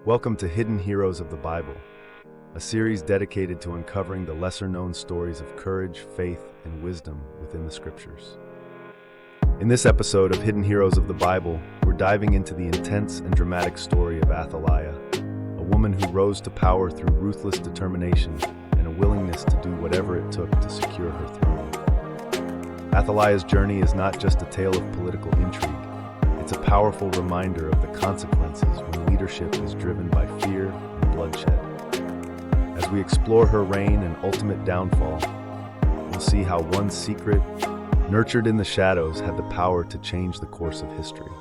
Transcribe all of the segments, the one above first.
Welcome to Hidden Heroes of the Bible, a series dedicated to uncovering the lesser-known stories of courage, faith, and wisdom within the Scriptures. In this episode of Hidden Heroes of the Bible, we're diving into the intense and dramatic story of Athaliah, a woman who rose to power through ruthless determination and a willingness to do whatever it took to secure her throne. Athaliah's journey is not just a tale of political intrigue. It's a powerful reminder of the consequences when leadership is driven by fear and bloodshed. As we explore her reign and ultimate downfall, we'll see how one secret, nurtured in the shadows, had the power to change the course of history.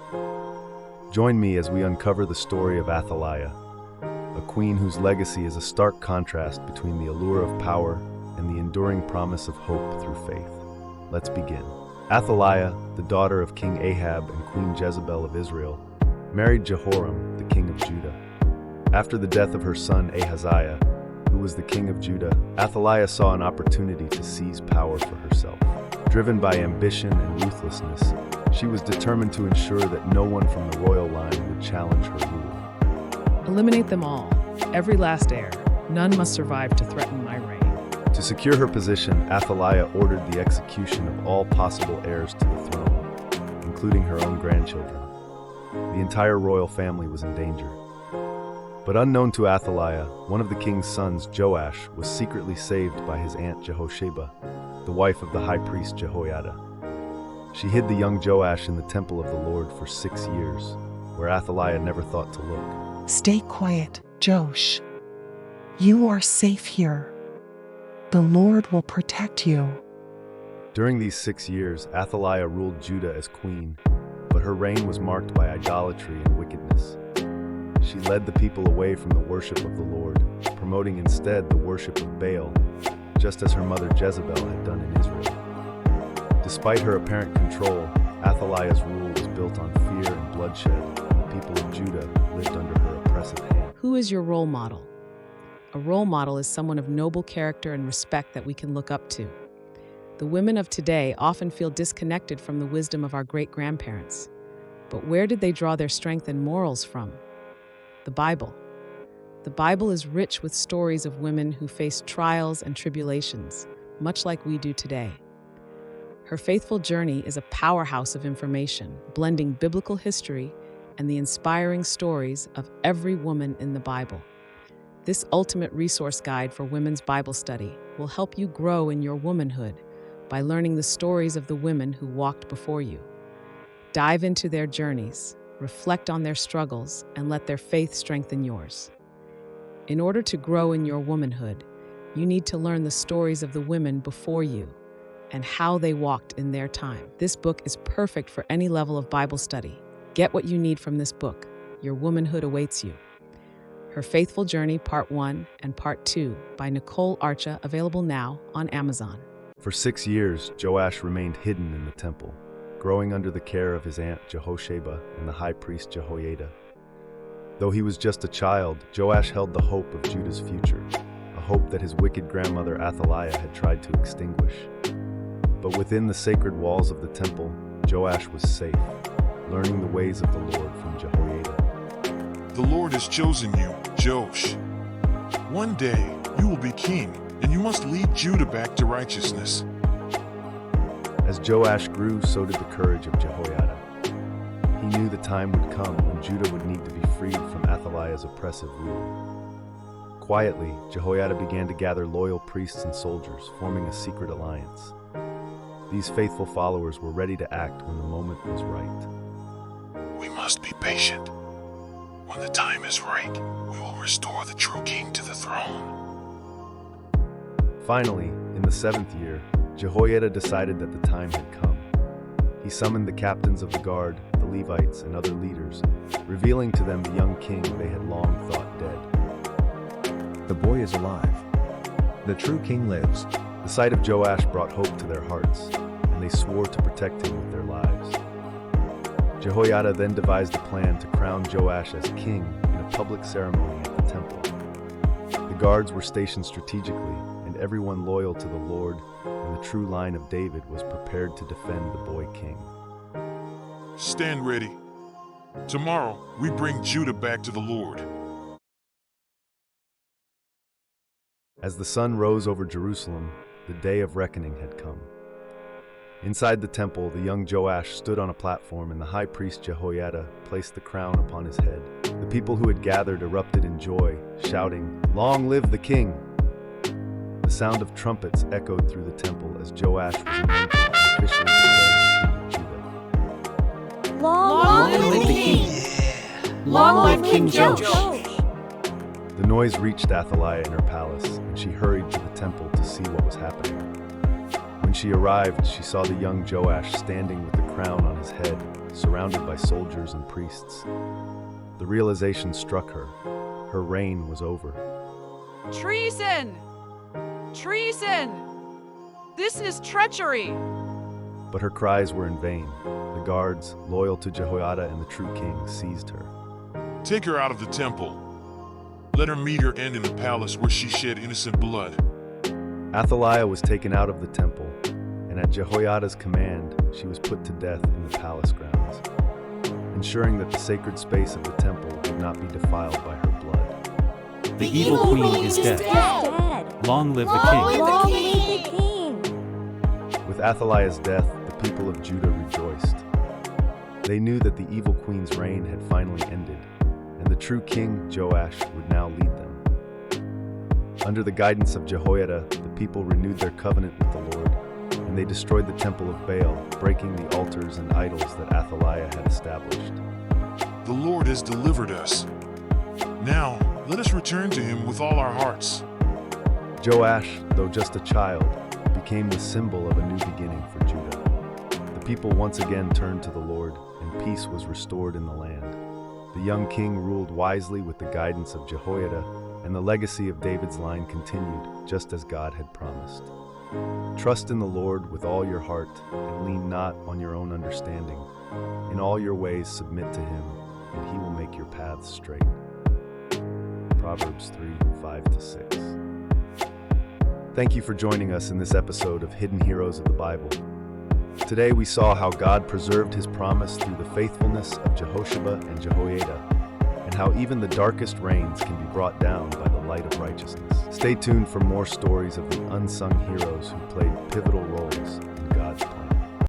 Join me as we uncover the story of Athaliah, a queen whose legacy is a stark contrast between the allure of power and the enduring promise of hope through faith. Let's begin. Athaliah, the daughter of King Ahab and Queen Jezebel of Israel, married Jehoram, the king of Judah. After the death of her son Ahaziah, who was the king of Judah, Athaliah saw an opportunity to seize power for herself. Driven by ambition and ruthlessness, she was determined to ensure that no one from the royal line would challenge her rule. Eliminate them all, every last heir. None must survive to threaten my reign. To secure her position, Athaliah ordered the execution of all possible heirs to the throne, including her own grandchildren. The entire royal family was in danger. But unknown to Athaliah, one of the king's sons, Joash, was secretly saved by his aunt Jehosheba, the wife of the high priest Jehoiada. She hid the young Joash in the temple of the Lord for 6 years, where Athaliah never thought to look. Stay quiet, Joash. You are safe here. The Lord will protect you. During these 6 years, Athaliah ruled Judah as queen, but her reign was marked by idolatry and wickedness. She led the people away from the worship of the Lord, promoting instead the worship of Baal, just as her mother Jezebel had done in Israel. Despite her apparent control, Athaliah's rule was built on fear and bloodshed, and the people of Judah lived under her oppressive hand. Who is your role model? A role model is someone of noble character and respect that we can look up to. The women of today often feel disconnected from the wisdom of our great-grandparents. But where did they draw their strength and morals from? The Bible. The Bible is rich with stories of women who faced trials and tribulations, much like we do today. Her faithful journey is a powerhouse of information, blending biblical history and the inspiring stories of every woman in the Bible. This ultimate resource guide for women's Bible study will help you grow in your womanhood by learning the stories of the women who walked before you. Dive into their journeys, reflect on their struggles, and let their faith strengthen yours. In order to grow in your womanhood, you need to learn the stories of the women before you and how they walked in their time. This book is perfect for any level of Bible study. Get what you need from this book. Your womanhood awaits you. Her Faithful Journey, Part 1 and Part 2 by Nicole Archa, available now on Amazon. For 6 years, Joash remained hidden in the temple, growing under the care of his aunt Jehosheba and the high priest Jehoiada. Though he was just a child, Joash held the hope of Judah's future, a hope that his wicked grandmother Athaliah had tried to extinguish. But within the sacred walls of the temple, Joash was safe, learning the ways of the Lord from Jehoiada. The Lord has chosen you, Joash. One day you will be king, and you must lead Judah back to righteousness. As Joash grew, so did the courage of Jehoiada. He knew the time would come when Judah would need to be freed from Athaliah's oppressive rule. Quietly, Jehoiada began to gather loyal priests and soldiers, forming a secret alliance. These faithful followers were ready to act when the moment was right. We must be patient. When the time is right, we will restore the true king to the throne. Finally, in the 7th year, Jehoiada decided that the time had come. He summoned the captains of the guard, the Levites, and other leaders, revealing to them the young king they had long thought dead. The boy is alive. The true king lives. The sight of Joash brought hope to their hearts, and they swore to protect him with their lives. Jehoiada then devised a plan to crown Joash as king in a public ceremony at the temple. The guards were stationed strategically, and everyone loyal to the Lord and the true line of David was prepared to defend the boy king. Stand ready. Tomorrow, we bring Judah back to the Lord. As the sun rose over Jerusalem, the day of reckoning had come. Inside the temple, the young Joash stood on a platform, and the high priest Jehoiada placed the crown upon his head. The people who had gathered erupted in joy, shouting, "Long live the king!" The sound of trumpets echoed through the temple as Joash was anointed and officially declared king of Judah. Long live the king! Long live King Joash! The noise reached Athaliah in her palace, and she hurried to the temple to see what was happening. When she arrived, she saw the young Joash standing with the crown on his head, surrounded by soldiers and priests. The realization struck her. Her reign was over. Treason! Treason! This is treachery! But her cries were in vain. The guards, loyal to Jehoiada and the true king, seized her. Take her out of the temple. Let her meet her end in the palace where she shed innocent blood. Athaliah was taken out of the temple, and at Jehoiada's command, she was put to death in the palace grounds, ensuring that the sacred space of the temple would not be defiled by her blood. The evil queen is dead. Long live the king! Long live the king! With Athaliah's death, the people of Judah rejoiced. They knew that the evil queen's reign had finally ended, and the true king, Joash, would now lead them. Under the guidance of Jehoiada, the people renewed their covenant with the Lord, and they destroyed the temple of Baal, breaking the altars and idols that Athaliah had established. The Lord has delivered us. Now, let us return to him with all our hearts. Joash, though just a child, became the symbol of a new beginning for Judah. The people once again turned to the Lord, and peace was restored in the land. The young king ruled wisely with the guidance of Jehoiada, and the legacy of David's line continued, just as God had promised. Trust in the Lord with all your heart, and lean not on your own understanding. In all your ways submit to him, and he will make your paths straight. Proverbs 3:5-6. Thank you for joining us in this episode of Hidden Heroes of the Bible. Today we saw how God preserved his promise through the faithfulness of Jehoshaphat and Jehoiada, and how even the darkest reigns can be brought down by the light of righteousness. Stay tuned for more stories of the unsung heroes who played pivotal roles